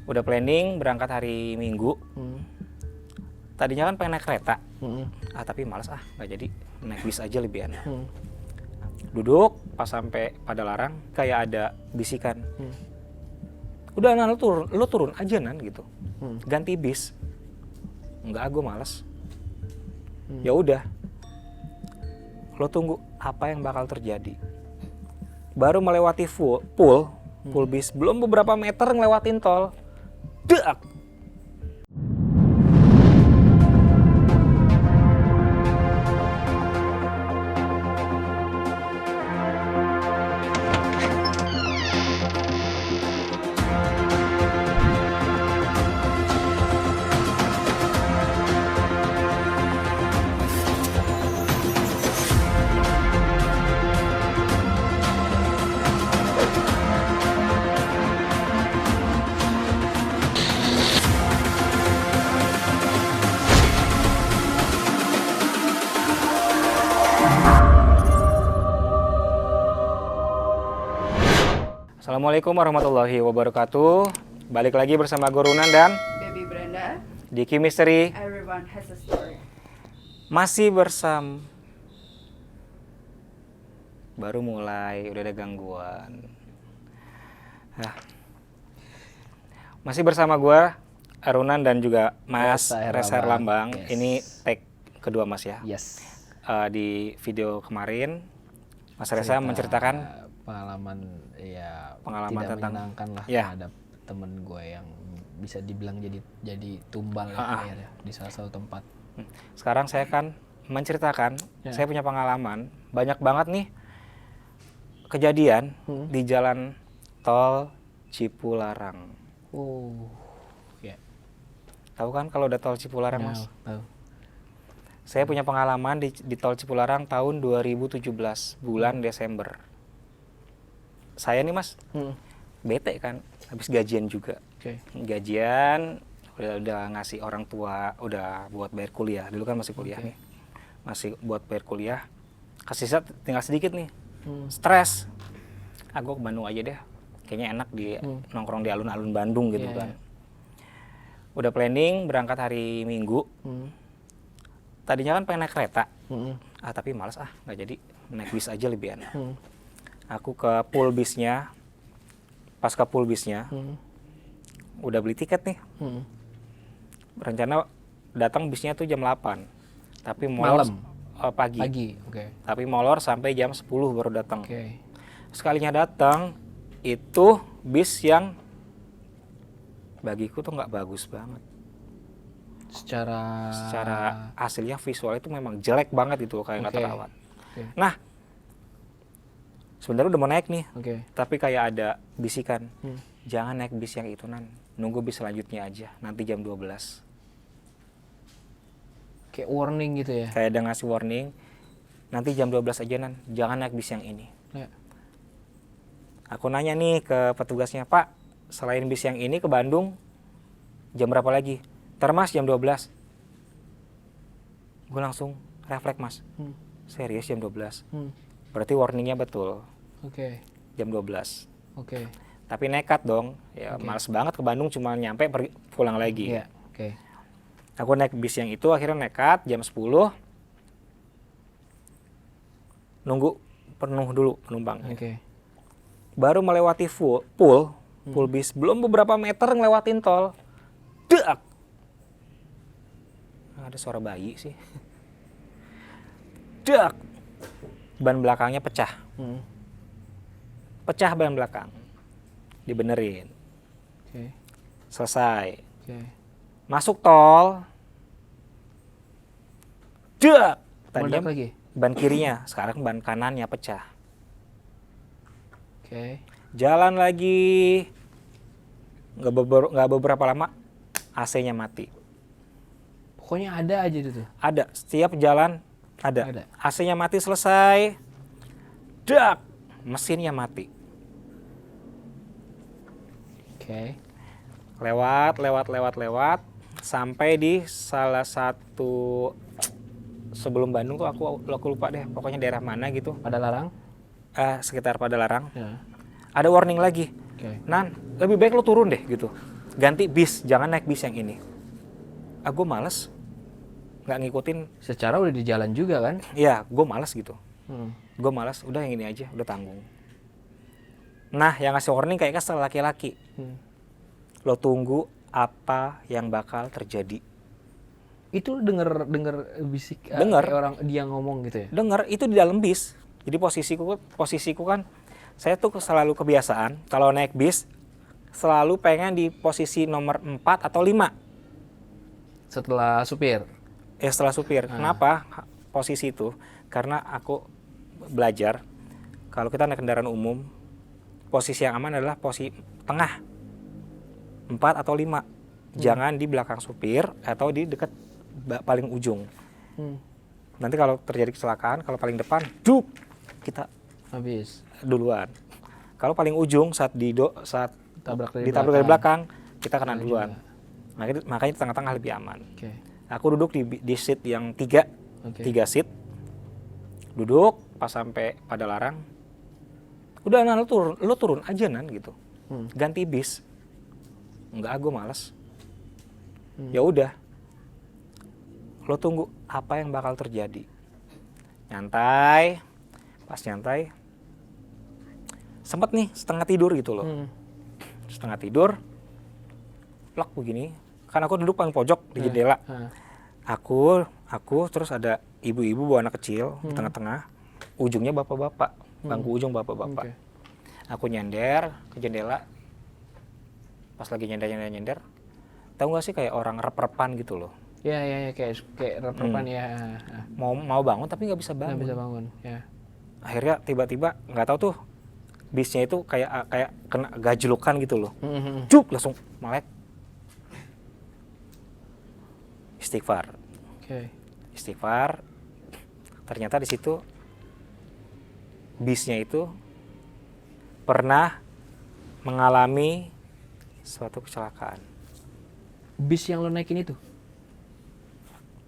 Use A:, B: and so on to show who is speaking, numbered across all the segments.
A: Udah planning berangkat hari Minggu. Tadinya kan pengen naik kereta. Tapi males nggak jadi. Naik bis aja lebih enak. Duduk, pas sampai Padalarang kayak ada bisikan. Udah Nan, lu turun aja Nan gitu. Ganti bis. Enggak, gue males. Ya udah. Lo tunggu apa yang bakal terjadi. Baru melewati pool bis, belum beberapa meter ngelewatin tol. Dak. Assalamualaikum warahmatullahi wabarakatuh. Balik lagi bersama gue Runan dan
B: Baby Brenda.
A: Diki Misteri.
B: Everyone has a story.
A: Masih bersama. Baru mulai udah ada gangguan. Masih bersama gue Arunan dan juga Mas Reza Herlambang.
C: Yes.
A: Ini take kedua Mas ya.
C: Yes.
A: Di video kemarin Mas Reza menceritakan
C: pengalaman
A: pengalaman
C: tidak
A: tentang
C: menyenangkan lah terhadap temen gue yang bisa dibilang jadi tumbal akhirnya di salah satu tempat.
A: Sekarang saya kan menceritakan, saya punya pengalaman banyak banget nih kejadian di jalan tol Cipularang. Tahu kan kalau udah tol Cipularang, Mas?
C: Tahu.
A: Saya punya pengalaman di tol Cipularang tahun 2017 bulan Desember. Saya nih Mas, bete kan, habis gajian juga. Gajian udah ngasih orang tua, udah buat bayar kuliah. Dulu kan masih kuliah nih, masih buat bayar kuliah. Kasih tinggal sedikit nih, stres. Aku ke Bandung aja deh, kayaknya enak di nongkrong di alun-alun Bandung gitu kan. Udah planning berangkat hari Minggu. Tadinya kan pengen naik kereta, tapi males nggak jadi. Naik bis aja lebih enak. Aku ke pool bisnya, pas ke pool bisnya, udah beli tiket nih. Rencana datang bisnya tuh jam 8, tapi molor pagi. Tapi molor sampai jam 10 baru datang. Sekalinya datang, itu bis yang bagiku tuh nggak bagus banget. Secara hasilnya visual itu memang jelek banget itu, kayak nggak terawat. Nah, sebenarnya udah mau naik nih, tapi kayak ada bisikan, jangan naik bis yang itu Nan, nunggu bis selanjutnya aja, nanti jam 12.
C: Kayak warning gitu ya?
A: Kayak ada ngasih warning, nanti jam 12 aja Nan, jangan naik bis yang ini. Aku nanya nih ke petugasnya, Pak, selain bis yang ini ke Bandung, jam berapa lagi? Mas jam 12. Gue langsung refleks Mas, serius jam 12? Berarti warningnya betul. Jam 12. Tapi nekat dong. Ya males banget ke Bandung, cuma nyampe pulang lagi. Aku naik bis yang itu, akhirnya nekat jam 10. Nunggu penuh dulu penumpangnya. Baru melewati pool bis, belum beberapa meter ngelewatin tol. Dak. Ada suara bayi sih. Dak. Ban belakangnya pecah. Pecah ban belakang. Dibenerin. Selesai. Masuk tol. Dak. Tadinya ban kirinya, sekarang ban kanannya pecah. Jalan lagi. Nggak beberapa lama AC-nya mati.
C: Pokoknya ada aja itu.
A: Ada, setiap jalan ada. AC-nya mati, selesai. Dak, mesinnya mati. Lewat sampai di salah satu sebelum Bandung tuh aku lupa deh, pokoknya daerah mana gitu.
C: Padalarang?
A: Sekitar Padalarang. Ada warning lagi. Nan, lebih baik lo turun deh gitu. ganti bis, jangan naik bis yang ini. Gue males, nggak ngikutin.
C: Secara udah di jalan juga kan?
A: Iya, gue males gitu. Gue malas, udah yang ini aja, udah tanggung. Nah, yang ngasih warning kayak kesel laki-laki. Lo tunggu apa yang bakal terjadi.
C: Itu denger bisik
A: Denger.
C: kayak orang dia ngomong gitu ya?
A: Dengar, itu di dalam bis. Jadi posisiku kan, saya tuh selalu kebiasaan, kalau naik bis, selalu pengen di posisi nomor 4 atau 5.
C: Setelah supir?
A: Ya setelah supir. Kenapa posisi itu? Karena aku belajar kalau kita naik kendaraan umum, posisi yang aman adalah posisi tengah, 4 atau 5. Jangan di belakang supir atau di dekat paling ujung. Nanti kalau terjadi kecelakaan, kalau paling depan, kita
C: Habis.
A: duluan. Kalau paling ujung saat
C: Tabrak
A: ditabrak dari belakang, kita kena duluan. Makanya tengah-tengah lebih aman.
C: Okay.
A: Aku duduk di seat yang 3 seat. Duduk pas sampai pada larang. Udah, nah lo turun aja nan gitu. Ganti bis. Enggak, gue males. Ya udah. Lo tunggu apa yang bakal terjadi. Nyantai. Pas nyantai, sempet nih setengah tidur gitu loh. Setengah tidur, plak begini. Kan aku duduk paling pojok di jendela. Aku terus ada ibu-ibu bawa anak kecil di tengah-tengah. Ujungnya bapak-bapak, bangku ujung bapak-bapak. Aku nyender ke jendela. Pas lagi nyender. Tahu nggak sih kayak orang rep-repan gitu loh.
C: Ya, kayak rep-repan ya.
A: Mau bangun tapi nggak bisa bangun.
C: Nggak bisa bangun, ya.
A: Akhirnya tiba-tiba nggak tahu tuh bisnya itu kayak kena gajlukan gitu loh. Cup langsung melek. Istighfar. Istighfar. Ternyata di situ bisnya itu pernah mengalami suatu kecelakaan.
C: Bis yang lo naikin itu?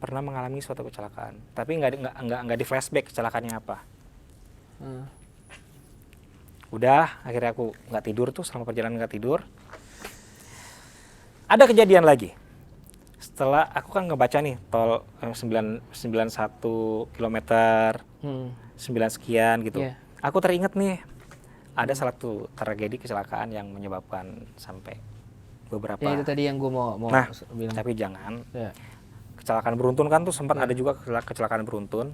A: Pernah mengalami suatu kecelakaan, tapi nggak di flashback kecelakaannya apa. Udah, akhirnya aku nggak tidur tuh, selama perjalanan nggak tidur. Ada kejadian lagi. Setelah aku kan ngebaca nih tol 91 kilometer, 9 sekian gitu. Aku teringat nih ada salah satu tragedi kecelakaan yang menyebabkan sampai beberapa.
C: Ya itu tadi yang gue mau
A: nah,
C: bilang.
A: tapi jangan. Kecelakaan beruntun kan tuh sempat ada juga kecelakaan beruntun.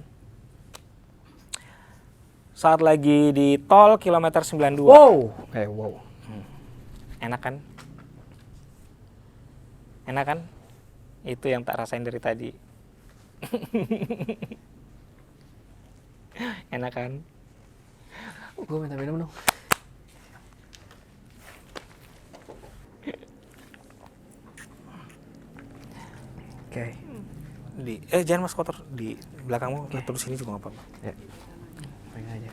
A: Saat lagi di tol kilometer 92.
C: Wow.
A: Enak kan? Enak kan? Itu yang tak rasain dari tadi. Enak kan?
C: Gue minta minum dong.
A: Oke. Jangan mas kotor di belakangmu, terus sini juga nggak apa-apa.
C: Ya. Pengen aja.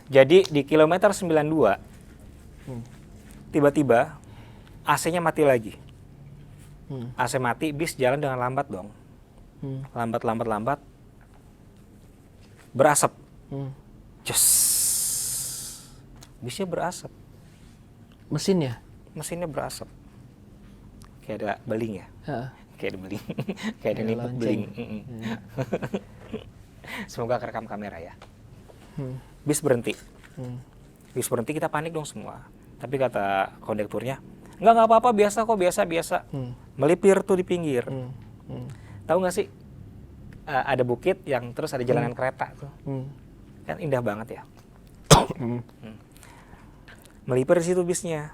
A: Jadi di kilometer 92 tiba-tiba AC-nya mati lagi. AC mati, bis jalan dengan lambat dong. Lambat. Berasap. Just. Bisnya berasap. Mesinnya berasap. Kayak ada beling ya. Kayak ada beling. Kayak ada nimpuk beling. Semoga kerekam kamera ya. Bis berhenti. Bis berhenti, kita panik dong semua. Tapi kata kondekturnya, nggak apa-apa, biasa kok, biasa. Melipir tuh di pinggir. Tahu nggak sih, ada bukit yang terus ada jalanan kereta tuh. Kan indah banget ya. Melipir di situ bisnya.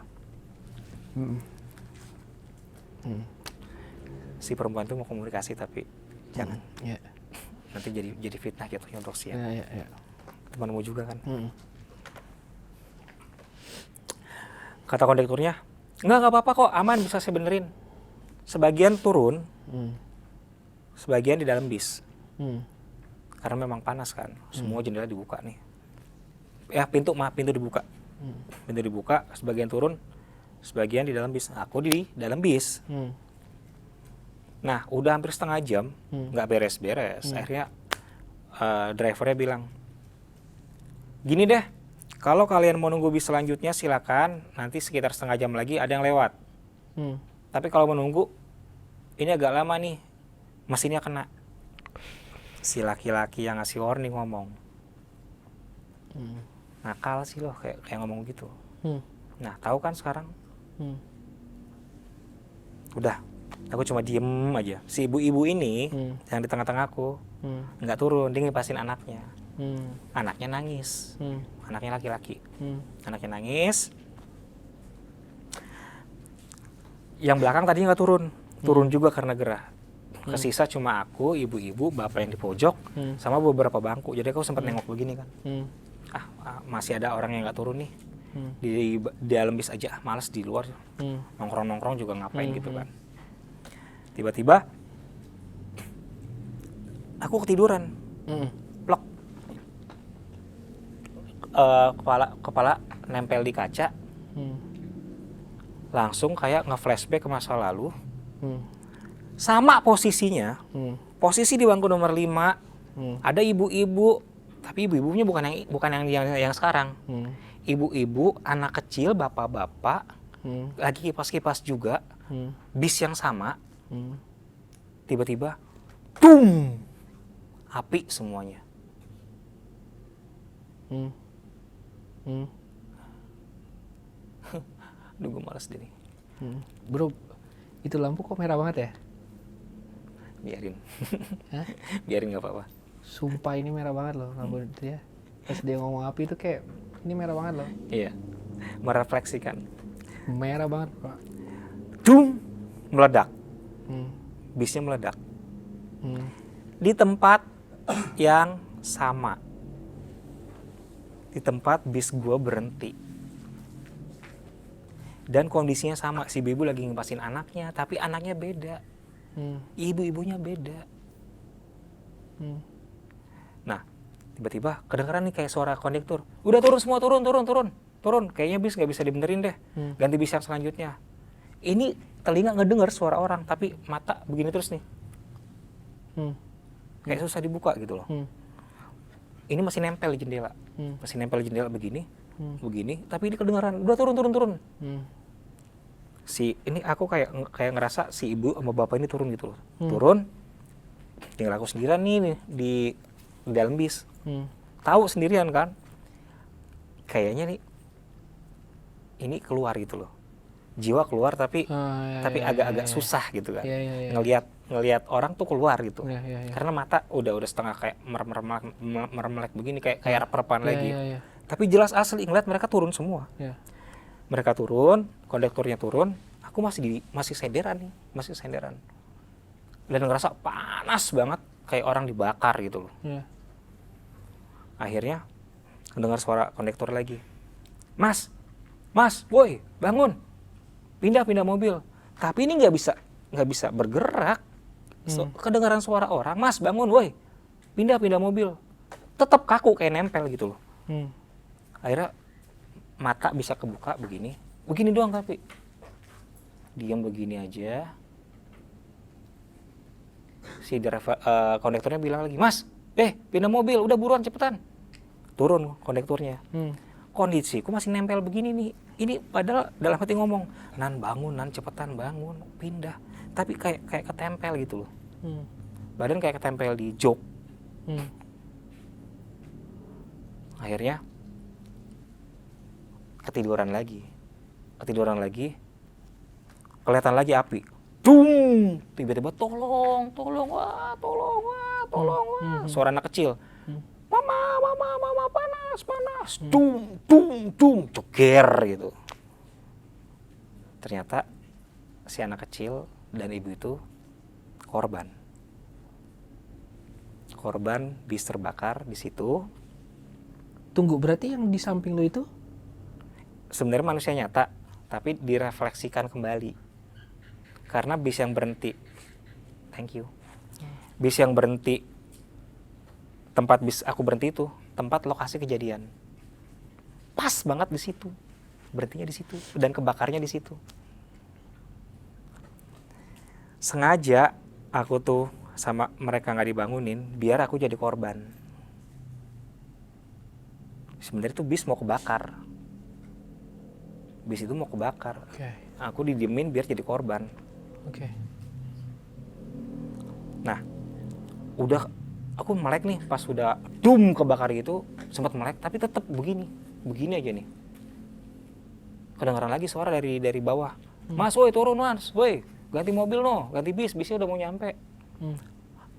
A: Si perempuan tuh mau komunikasi tapi jangan. Nanti jadi fitnah jatuhnya untuk siap. Temanmu juga kan. Kata kondekturnya, nggak apa-apa kok, aman, bisa saya benerin. Sebagian turun, sebagian di dalam bis. Karena memang panas kan, semua jendela dibuka nih. Ya pintu dibuka. Pintu dibuka, sebagian turun, sebagian di dalam bis. Aku di dalam bis. Nah, udah hampir setengah jam, nggak beres-beres. Akhirnya drivernya bilang, gini deh, Kalau kalian mau nunggu bis selanjutnya silakan, nanti sekitar setengah jam lagi ada yang lewat. Tapi kalau menunggu, ini agak lama nih, mesinnya kena. Si laki-laki yang ngasih warning ngomong. Nakal sih loh kayak ngomong gitu. Nah, tahu kan sekarang? Udah, aku cuma diem aja. Si ibu-ibu ini yang di tengah-tengah aku nggak turun, dia ngipasin anaknya. Anaknya nangis. Anaknya laki-laki. Anaknya nangis. Yang belakang tadinya nggak turun. Turun juga karena gerah. Kesisa cuma aku, ibu-ibu, bapak yang di pojok, sama beberapa bangku. Jadi aku sempat nengok begini kan. Masih ada orang yang nggak turun nih. Di dalam bis aja, males di luar. Nongkrong-nongkrong juga ngapain gitu kan. Tiba-tiba aku ketiduran. Plok. Kepala nempel di kaca. Langsung kayak nge-flashback ke masa lalu. Sama posisinya. Posisi di bangku nomor 5. Ada ibu-ibu, tapi ibu-ibunya bukan yang sekarang. Ibu-ibu, anak kecil, bapak-bapak, lagi kipas-kipas juga. Bis yang sama. Tiba-tiba tung, api semuanya. Aduh, gue malas deh nih.
C: Bro, itu lampu kok merah banget ya?
A: Biarin.
C: Hah?
A: Biarin, gak apa-apa.
C: Sumpah ini merah banget loh lampu itu ya. Pas dia ngomong api itu kayak ini merah banget loh.
A: Iya, merefleksikan.
C: Merah banget, Pak.
A: Dung, meledak. Bisnya meledak. Di tempat yang sama. Di tempat bis gua berhenti. Dan kondisinya sama, si ibu lagi ngepasin anaknya, tapi anaknya beda. Ibu-ibunya beda. Nah, tiba-tiba kedengeran nih kayak suara kondektur. Udah turun semua, turun. Kayaknya bis nggak bisa dibenerin deh. Ganti bis yang selanjutnya. Ini telinga ngedenger suara orang, tapi mata begini terus nih. Kayak susah dibuka gitu loh. Ini masih nempel di jendela. Masih nempel di jendela begini. Tapi ini kedengeran. Udah turun. Ini aku kayak ngerasa si ibu sama bapak ini turun gitu loh. Turun. Tinggal aku sendirian nih di dalam bis. Tahu sendirian kan. Kayaknya nih ini keluar gitu loh. Jiwa keluar tapi agak-agak susah gitu kan. Ngelihat orang tuh keluar gitu. Karena mata udah setengah kayak merem-melek begini kayak rep-repan lagi. Tapi jelas asli ngeliat mereka turun semua. Mereka turun, kondekturnya turun, aku masih senderan nih, Dan ngerasa panas banget kayak orang dibakar gitu loh. Akhirnya mendengar suara kondektur lagi. Mas, woi, bangun. Pindah mobil. Tapi ini nggak bisa bergerak. Kedengaran suara orang, Mas, bangun, woi. Pindah mobil. Tetap kaku kayak nempel gitu loh. Akhirnya mata bisa kebuka begini doang tapi diam begini aja. Si kondekturnya bilang lagi, Mas, pindah mobil, udah buruan cepetan. Turun kondekturnya. Kondisiku masih nempel begini nih. Ini padahal dalam hati ngomong, Nan bangun, Nan cepetan bangun, pindah. Tapi kayak ketempel gitu loh. Badan kayak ketempel di jok. Akhirnya ketiduran lagi, kelihatan lagi api, dung, tiba-tiba tolong, wah. Suara anak kecil, mama panas, dung, ceger gitu. Ternyata si anak kecil dan ibu itu korban bis terbakar di situ.
C: Tunggu, berarti yang di samping lu itu
A: sebenarnya manusia nyata, tapi direfleksikan kembali. Karena bis yang berhenti, bis yang berhenti, tempat bis aku berhenti itu, tempat lokasi kejadian. Pas banget di situ, berhentinya di situ, dan kebakarnya di situ. Sengaja aku tuh sama mereka nggak dibangunin, biar aku jadi korban. Sebenarnya itu bis mau kebakar. Bis itu mau kebakar. Aku didiemin biar jadi korban. Nah, udah aku melek nih pas udah kebakar gitu, sempat melek tapi tetap begini aja nih. Kedengaran lagi suara dari bawah. Mas, woi turun mas, woi ganti mobil no, ganti bisnya udah mau nyampe.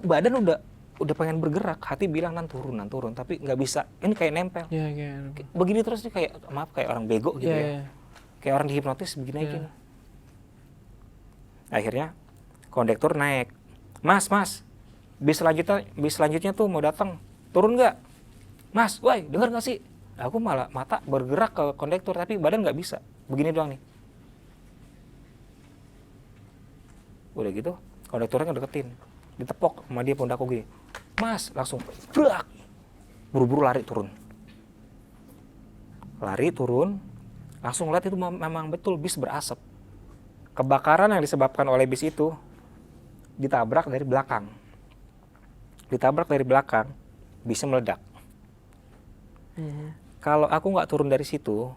A: Badan udah pengen bergerak, hati bilang nan turun, tapi nggak bisa. Ini kayak nempel. Begini terus nih kayak orang bego gitu ya. Kayak orang dihipnotis begini aja. Akhirnya kondektur naik. Mas, bis selanjutnya tuh mau datang, turun nggak? Mas, woi dengar nggak sih? Aku malah mata bergerak ke kondektur tapi badan nggak bisa, begini doang nih. Udah gitu kondekturnya ngedeketin, ditepok sama dia pundakku gini. Mas, langsung brak, buru-buru lari turun, langsung lihat itu memang betul bis berasap. Kebakaran yang disebabkan oleh bis itu ditabrak dari belakang, bisnya meledak. Kalau aku nggak turun dari situ,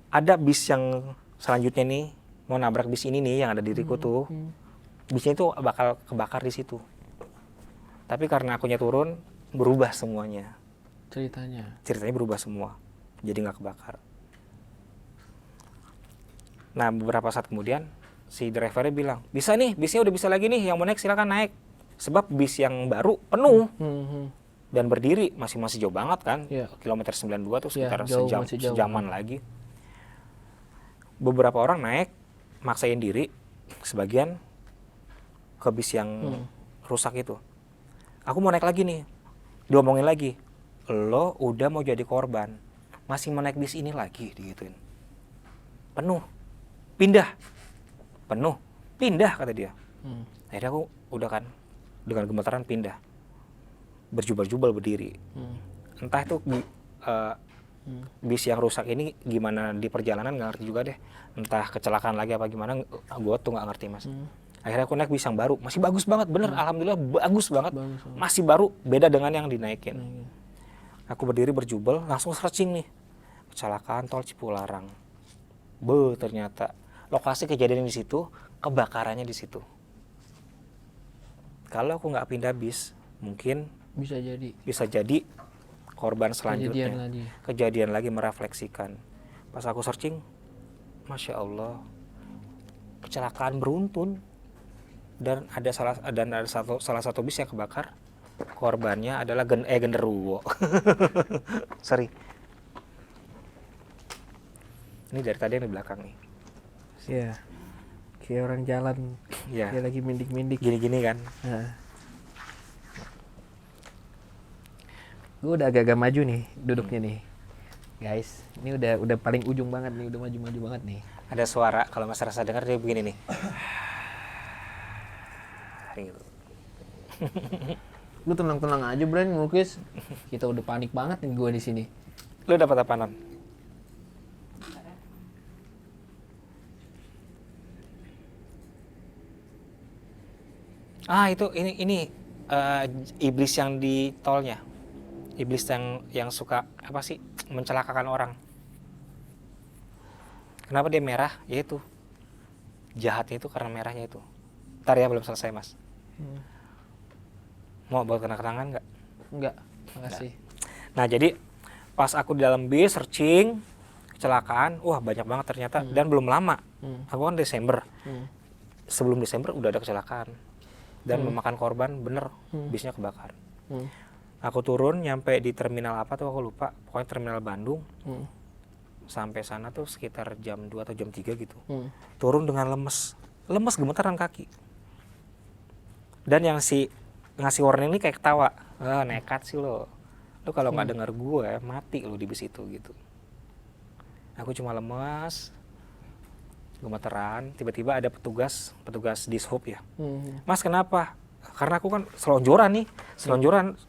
A: ada bis yang selanjutnya nih mau nabrak bis ini nih yang ada diriku tuh, bisnya itu bakal kebakar di situ. Tapi karena akunya turun, berubah semuanya. Ceritanya berubah semua, jadi nggak kebakar. Nah beberapa saat kemudian si drivernya bilang, bisa nih, bisnya udah bisa lagi nih, yang mau naik silakan naik. Sebab bis yang baru penuh dan berdiri masih jauh banget kan, kilometer 92 tuh sekitar sejaman lagi. Beberapa orang naik, maksain diri, sebagian ke bis yang rusak itu. Aku mau naik lagi nih, diomongin lagi, lo udah mau jadi korban, masih mau naik bis ini lagi, digituin. Penuh, pindah kata dia. Akhirnya aku udah kan dengan gemetaran pindah, berjubel-jubel berdiri. Entah itu bis yang rusak ini gimana di perjalanan nggak ngerti juga deh, entah kecelakaan lagi apa gimana, gue tuh nggak ngerti mas. Akhirnya aku naik bis yang baru, masih bagus banget, bener, alhamdulillah bagus banget, masih baru, beda dengan yang dinaikin. Aku berdiri berjubel, langsung searching nih, kecelakaan tol Cipularang. Ternyata lokasi kejadian di situ, kebakarannya di situ. Kalau aku nggak pindah bis, mungkin bisa jadi korban selanjutnya. Kejadian lagi merefleksikan. Pas aku searching, masya Allah, kecelakaan beruntun dan ada salah satu bis yang kebakar. Korbannya adalah genderuwo. Sorry. Ini dari tadi yang di belakang nih.
C: Iya. Kayak orang jalan.
A: Iya.
C: Dia lagi mindik-mindik.
A: Gini-gini kan.
C: Gue udah agak-agak maju nih duduknya nih. Guys, ini udah paling ujung banget nih, udah maju-maju banget nih.
A: Ada suara, kalau Mas Rasa dengar dia begini nih. Gitu.
C: Lu tenang-tenang aja, Bran, ngelukis. Kita udah panik banget nih gue di sini.
A: Lu dapat apa, Non? Itu ini iblis yang di tolnya. Iblis yang suka apa sih? Mencelakakan orang. Kenapa dia merah? Ya itu. Jahatnya itu karena merahnya itu. Ntar ya, belum selesai, Mas. Mau buat kenang-kenangan nggak?
C: Enggak, makasih.
A: Nah, jadi pas aku di dalam bis searching kecelakaan, wah banyak banget ternyata, dan belum lama. Aku kan Desember. Sebelum Desember udah ada kecelakaan dan memakan korban, bener, bisnya kebakar. Aku turun nyampe di terminal apa tuh aku lupa, pokoknya terminal Bandung. Sampai sana tuh sekitar jam 2 atau jam 3 gitu. Turun dengan lemes gemetaran kaki. Dan yang ngasih warning ini kayak ketawa, nekat sih lo kalau nggak dengar gue mati lo di bis itu gitu. Aku cuma lemas, gemeteran. Tiba-tiba ada petugas dishub ya. Mas kenapa? Karena aku kan selonjoran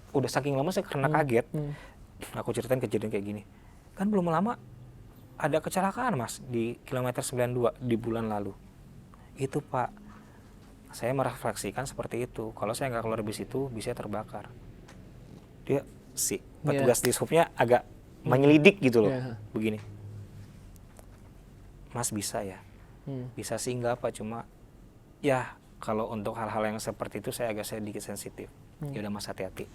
A: udah saking lemas ya karena kaget. Aku ceritain kejadian kayak gini. Kan belum lama ada kecelakaan mas di kilometer 92 di bulan lalu. Itu Pak, saya merefleksikan seperti itu. Kalau saya nggak keluar bis itu, bisnya terbakar. Dia si petugas di subnya agak menyelidik gitu loh. Begini, Mas bisa ya? Bisa sih nggak apa, cuma ya kalau untuk hal-hal yang seperti itu saya agak sedikit sensitif. Ya udah Mas hati-hati.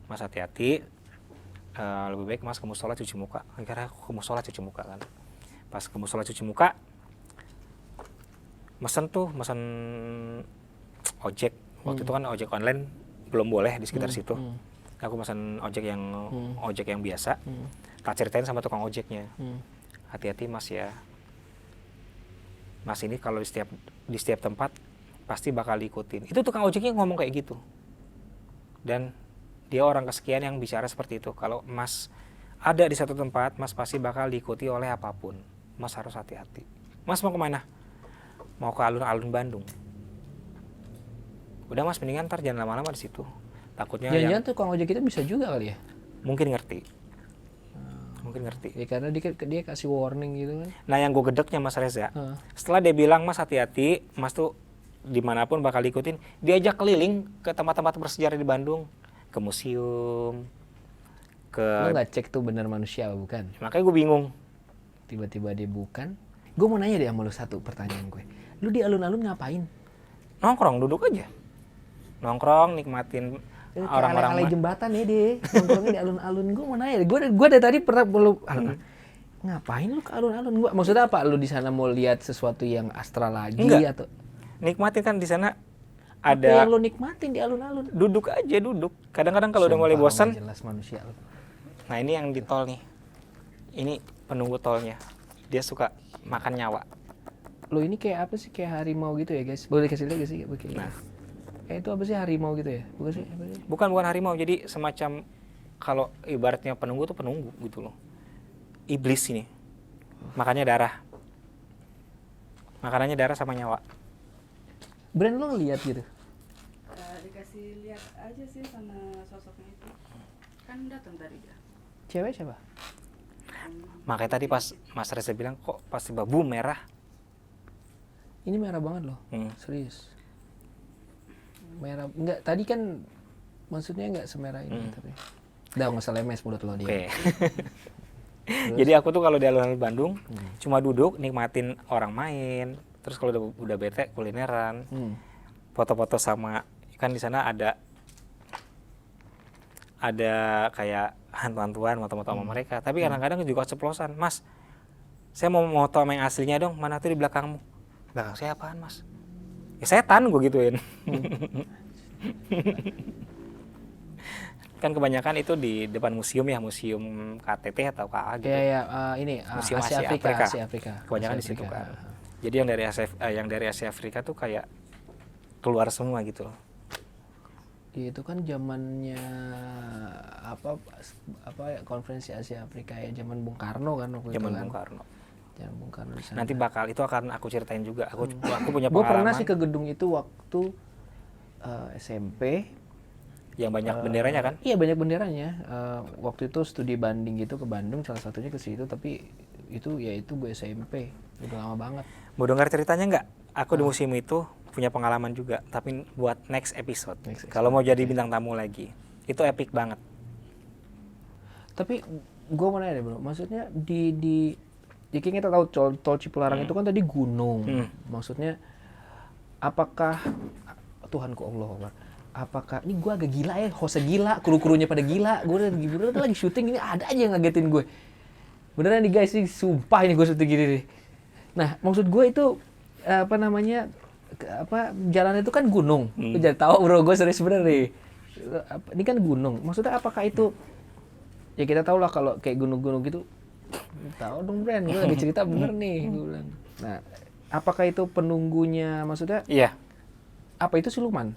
A: Mas hati-hati. Lebih baik Mas ke musola cuci muka. Karena aku ke musola cuci muka kan. Pas ke musola cuci muka, mesen ojek. Waktu itu kan ojek online belum boleh di sekitar situ. Aku mesen ojek yang biasa. Tak ceritain sama tukang ojeknya. Hati-hati Mas ya. Mas ini kalau di setiap tempat pasti bakal diikutin. Itu tukang ojeknya ngomong kayak gitu. Dan dia orang kesekian yang bicara seperti itu. Kalau Mas ada di satu tempat, Mas pasti bakal diikuti oleh apapun. Mas harus hati-hati. Mas mau kemana? Mau ke alun-alun Bandung. Udah Mas, mendingan ntar jangan lama-lama di situ. Takutnya
C: jangan-jangan tuh tukang ojek itu bisa juga kali ya?
A: Mungkin ngerti.
C: Ya karena dia kasih warning gitu kan.
A: Nah yang gue gedeknya Mas Reza, setelah dia bilang Mas hati-hati, Mas tuh dimanapun bakal diikutin, diajak keliling ke tempat-tempat bersejarah di Bandung, ke museum,
C: Lo nggak cek tuh benar manusia apa bukan?
A: Makanya gue bingung.
C: Tiba-tiba dia bukan. Gue mau nanya deh sama lo satu pertanyaan gue. Lu di alun-alun ngapain?
A: Nongkrong, duduk aja. Nongkrong, nikmatin orang-orang
C: alay jembatan ya deh. Nongkrongnya di alun-alun. Gue mau nanya, gue dari tadi pernah belum ngapain lu ke alun-alun? Gua maksudnya apa? Lu di sana mau lihat sesuatu yang astral lagi?
A: Enggak.
C: Atau
A: nikmatin kan di sana
C: ada
A: ada
C: yang lu nikmatin di alun-alun?
A: duduk aja, duduk. Kadang-kadang kalau udah mulai bosan,
C: jelas manusia lu.
A: nah ini yang di tol nih. Ini penunggu tolnya. Dia suka makan nyawa.
C: Lo ini kayak apa sih? Kayak harimau gitu ya, guys? Boleh kasih lihat gak sih?
A: Nah,
C: kayak itu apa sih, harimau gitu ya? Bukan sih? Apa sih?
A: bukan harimau. Jadi semacam kalau ibaratnya penunggu tuh penunggu gitu loh. Iblis ini. Makannya darah. Makanannya darah sama nyawa.
C: Brand lo ngeliat gitu?
B: Dikasih lihat aja sih sama sosoknya itu. Kan datang tadi dia.
C: Cewek siapa?
A: Makanya tadi pas Mas Reza bilang kok pasti babu merah.
C: Ini merah banget loh. Serius. Merah. Enggak, tadi kan maksudnya enggak semerah ini tapi. Udah nggak usah lemes mulut lo dia.
A: Oke. Jadi aku tuh kalau di alun-alun Bandung cuma duduk nikmatin orang main. Terus kalau udah bete kulineran. Foto-foto sama kan di sana ada kayak hantu-hantuan moto-moto sama mereka. Tapi kadang-kadang juga ceplosan. Mas, saya mau moto sama yang aslinya dong. Mana tuh di belakangmu? Belakang saya apaan Mas? Ya setan gue gituin. Kan kebanyakan itu di depan museum ya, museum KTT atau KA gitu.
C: Ini
A: Museum
C: Asia Afrika.
A: Kebanyakan di situ kan. Jadi yang dari Asia Afrika tuh kayak keluar semua gitu loh.
C: Itu kan zamannya apa konferensi Asia Afrika ya, zaman Bung Karno kan waktu itu kan.
A: Zaman Bung Karno.
C: Zaman Bung Karno di sana.
A: Nanti itu akan aku ceritain juga. Aku punya pengalaman.
C: Gue pernah sih ke gedung itu waktu SMP.
A: Yang banyak benderanya kan?
C: Iya banyak benderanya. Waktu itu studi banding gitu ke Bandung, salah satunya ke situ. Tapi itu gue SMP, udah lama banget.
A: Mau dengar ceritanya nggak? Aku di museum itu punya pengalaman juga, tapi buat next episode. Kalau mau jadi bintang tamu lagi, itu epic banget.
C: Tapi gue mau nanya deh bro, maksudnya di kita tahu tol Cipularang itu kan tadi gunung. Maksudnya apakah Tuhanku Allah, apakah ini gue agak gila ya, hostnya gila, kru-krunya pada gila, gue udah lagi syuting ini ada aja yang ngagetin gue. Beneran nih guys, ini sumpah ini gue syuting gini nih. Nah maksud gue itu jalan itu kan gunung. Jangan tahu bro, gue serius bener nih. Ini kan gunung. Maksudnya apakah itu ya kita tahu lah kalau kayak gunung-gunung gitu. Tahu dong Bren, gue lagi cerita bener nih gue bilang. Nah, apakah itu penunggunya maksudnya?
A: Iya.
C: Apa itu siluman?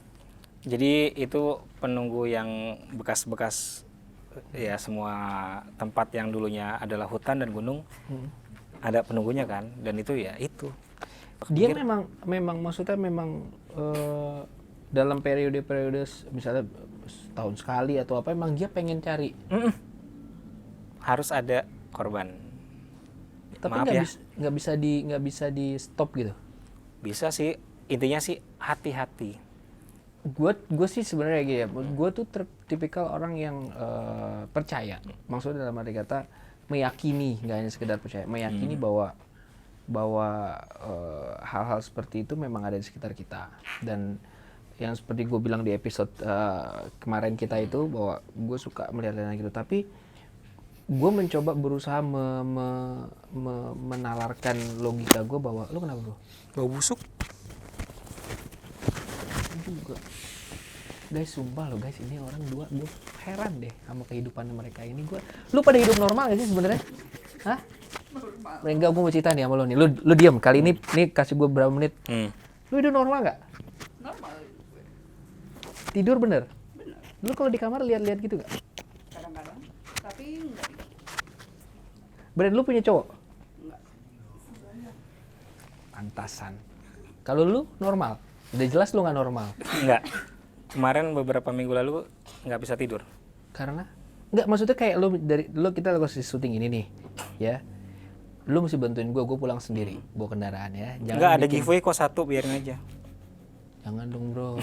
A: Jadi itu penunggu yang bekas-bekas ya semua tempat yang dulunya adalah hutan dan gunung. Ada penunggunya kan, dan itu ya itu.
C: Dia memang maksudnya dalam periode misalnya tahun sekali atau apa, emang dia pengen cari.
A: Harus ada korban.
C: Tapi nggak bisa di stop gitu.
A: Bisa sih, intinya sih hati-hati.
C: Gue sih sebenarnya gitu ya. Gue tuh tipikal orang yang percaya. Maksudnya dalam arti kata meyakini, nggak hanya sekedar percaya, meyakini bahwa hal-hal seperti itu memang ada di sekitar kita. Dan yang seperti gue bilang di episode kemarin kita itu, bahwa gue suka melihat gitu, tapi gue mencoba berusaha menalarkan logika gue bahwa lu kenapa bro?
A: Bau busuk.
C: Juga guys, sumpah lo guys, ini orang dua, gue heran deh sama kehidupan mereka ini. Lu pada hidup normal gak sih sebenarnya? Hah?
B: Normal.
C: Enggak, gue mau cerita nih sama lo nih. Lu diam kali ini kasih gue berapa menit. Lu hidup normal nggak?
B: Normal gue.
C: Tidur bener?
B: Bener.
C: Lu kalau di kamar lihat-lihat gitu nggak?
B: Kadang-kadang. Tapi enggak.
C: Bener, lu punya cowok?
B: Enggak.
C: Pantasan. Kalau lu normal? Udah jelas lu nggak normal.
A: Enggak. Kemarin beberapa minggu lalu nggak bisa tidur.
C: Karena? Nggak, maksudnya kayak lu kita lagi syuting ini nih, ya. Lu mesti bantuin gue pulang sendiri, bawa kendaraan ya.
A: Enggak, ada giveaway kok satu, biarin aja.
C: Jangan dong bro,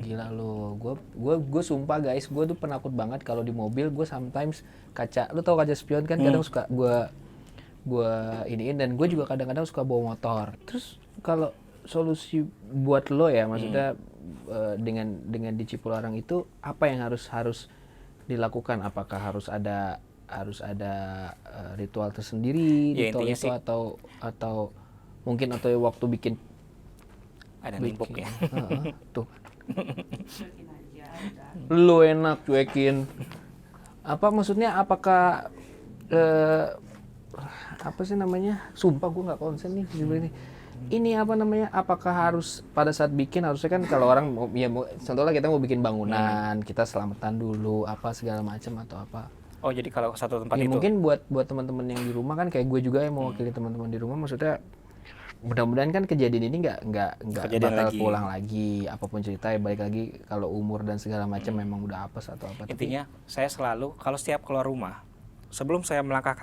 C: gila lo. Gue sumpah guys, gue tuh penakut banget kalau di mobil. Gue sometimes kaca, lu tau kaca spion kan, kadang suka gue iniin, dan gue juga kadang-kadang suka bawa motor. Terus kalau solusi buat lo ya, maksudnya dengan di Cipularang itu apa yang harus dilakukan? Apakah harus ada ritual tersendiri,
A: ya,
C: ritual itu, atau mungkin waktu bikin
A: ada nimpuk ya.
C: Tuh.
B: Cuekin aja udah.
C: Lu enak cuekin. Apa maksudnya, apakah apa sih namanya? Sumpah gue nggak konsen nih sebenarnya. Ini apa namanya? Apakah harus pada saat bikin, harusnya kan kalau orang contohnya kita mau bikin bangunan, kita selamatan dulu apa segala macam atau apa.
A: Oh, jadi kalau satu tempat
C: Ya,
A: itu.
C: mungkin buat teman-teman yang di rumah kan, kayak gue juga yang mewakili teman-teman di rumah, maksudnya mudah-mudahan kan kejadian ini nggak bakal
A: lagi.
C: pulang lagi, apapun ceritanya, balik lagi kalau umur dan segala macam memang udah apes atau apa.
A: Intinya saya selalu kalau setiap keluar rumah, sebelum saya melangkah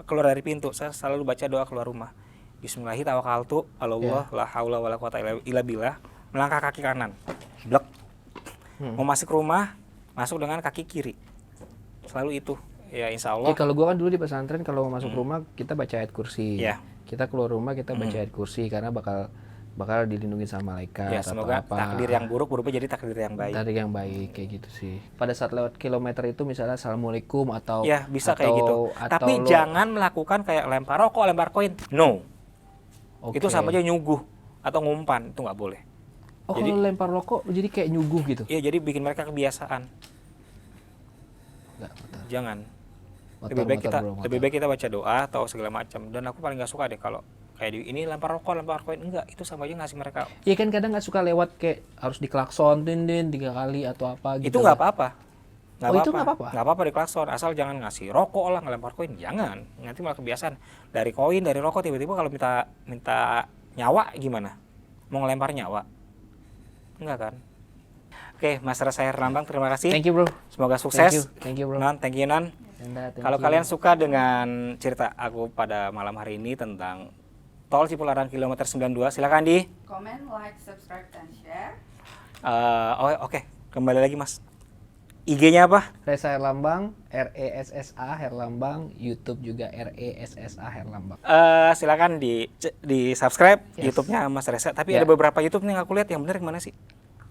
A: keluar dari pintu, saya selalu baca doa keluar rumah. Bismillahi tawakkaltu Allah la haula wala quwata illa billah. Melangkah kaki kanan, blek. Mau masuk rumah, masuk dengan kaki kiri. Selalu itu. Ya insya Allah.
C: Kalau gua kan dulu di pesantren, kalau mau masuk rumah kita baca ayat kursi.
A: Ya.
C: Kita keluar rumah kita baca ayat kursi, karena bakal dilindungi sama malaikat.
A: Ya, semoga
C: atau apa.
A: takdir yang buruk berubah jadi takdir yang baik.
C: Takdir yang baik, kayak gitu sih. Pada saat lewat kilometer itu misalnya assalamualaikum atau
A: Ya bisa kayak gitu. Tapi jangan melakukan kayak lempar rokok, lempar koin. No.
C: Okay.
A: Itu sama aja nyuguh atau ngumpan, itu nggak boleh.
C: Oh, jadi, kalau lempar rokok jadi kayak nyuguh gitu?
A: Iya, jadi bikin mereka kebiasaan.
C: Nggak,
A: jangan.
C: Motor,
A: lebih baik kita baca doa atau segala macam. Dan aku paling nggak suka deh kalau kayak ini lempar rokok, lempar koin. Enggak, itu sama aja ngasih mereka.
C: Iya kan, kadang nggak suka lewat kayak harus diklakson 3 kali atau apa gitu.
A: Itu nggak apa-apa.
C: Itu nggak apa-apa?
A: Nggak apa-apa diklakson, asal jangan ngasih rokok lah, ngelempar koin. Jangan, nanti malah kebiasaan. Dari koin, dari rokok, tiba-tiba kalau minta nyawa gimana? Mau ngelempar nyawa? Enggak kan? Oke, Mas Resa Herlambang, terima kasih.
C: Thank you bro.
A: Semoga sukses.
C: Thank you bro.
A: Nan, thank you Nan. Kalau kalian suka dengan cerita aku pada malam hari ini tentang Tol Cipularang kilometer 92, silakan di
B: Comment, like, subscribe, dan share.
A: Oke. Kembali lagi Mas. IG-nya apa?
C: Resa Herlambang, RESSA Herlambang, YouTube juga RESSA Herlambang.
A: Silakan di subscribe YouTube-nya Mas Resa. Tapi ada beberapa YouTube nih yang aku lihat, yang benar gimana sih?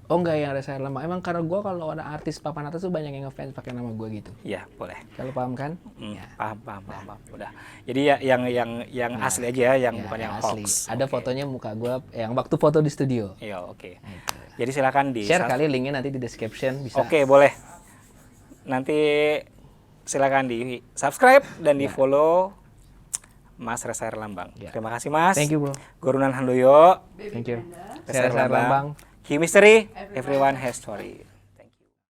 C: Oh enggak, yang Resa Herlambang. Emang karena gue kalau ada artis papan atas tuh banyak yang ngefans pakai nama gue gitu.
A: Iya, boleh.
C: Kalau paham kan?
A: Ya. Paham. Udah. Jadi ya yang asli aja ya, yang bukan yang
C: asli.
A: hoax.
C: Ada fotonya muka gue yang waktu foto di studio.
A: Iya, oke. Jadi silakan di
C: share kali linknya nanti di description bisa.
A: Oke, boleh. Nanti silakan di subscribe dan di follow Mas Resa Herlambang. Terima kasih Mas.
C: Thank you bro.
A: Gurunan Handoyo.
C: Thank you.
A: Resa Herlambang. Key Mystery, everyone has story.